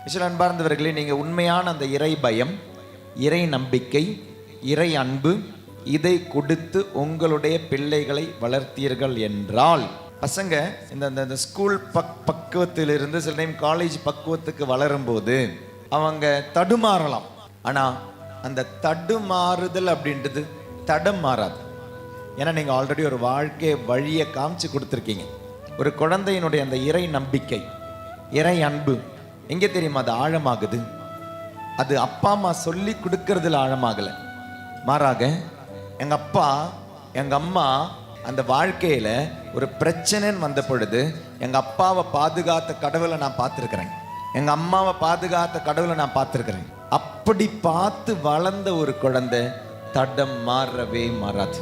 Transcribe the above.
Michelle அன்பார்ந்தவர்களே, நீங்கள் உண்மையான அந்த இறை பயம், இறை நம்பிக்கை, இறை அன்பு இதை கொடுத்து உங்களுடைய பிள்ளைகளை வளர்த்தீர்கள் என்றால், பசங்க இந்த ஸ்கூல் பக்குவத்திலிருந்து சில டைம் காலேஜ் பக்குவத்துக்கு வளரும்போது அவங்க தடுமாறலாம். ஆனால் அந்த தடுமாறுதல் அப்படின்றது தடம் மாறாது. ஏன்னா நீங்கள் ஆல்ரெடி ஒரு வாழ்க்கை வழியை காமிச்சு கொடுத்துருக்கீங்க. ஒரு குழந்தையினுடைய அந்த இறை நம்பிக்கை, இறை அன்பு எங்கே தெரியுமா அது ஆழமாகுது? அது அப்பா அம்மா சொல்லி கொடுக்கறதுல ஆழமாகலை. மாறாக எங்கள் அப்பா எங்கள் அம்மா அந்த வாழ்க்கையில் ஒரு பிரச்சனைன்னு வந்த பொழுது எங்கள் அப்பாவை பாதுகாத்த கடவுளை நான் பார்த்துருக்குறேன், எங்கள் அம்மாவை பாதுகாத்த கடவுளை நான் பார்த்துருக்குறேன். அப்படி பார்த்து வளர்ந்த ஒரு குழந்தை தடம் மாறவே மாறாது.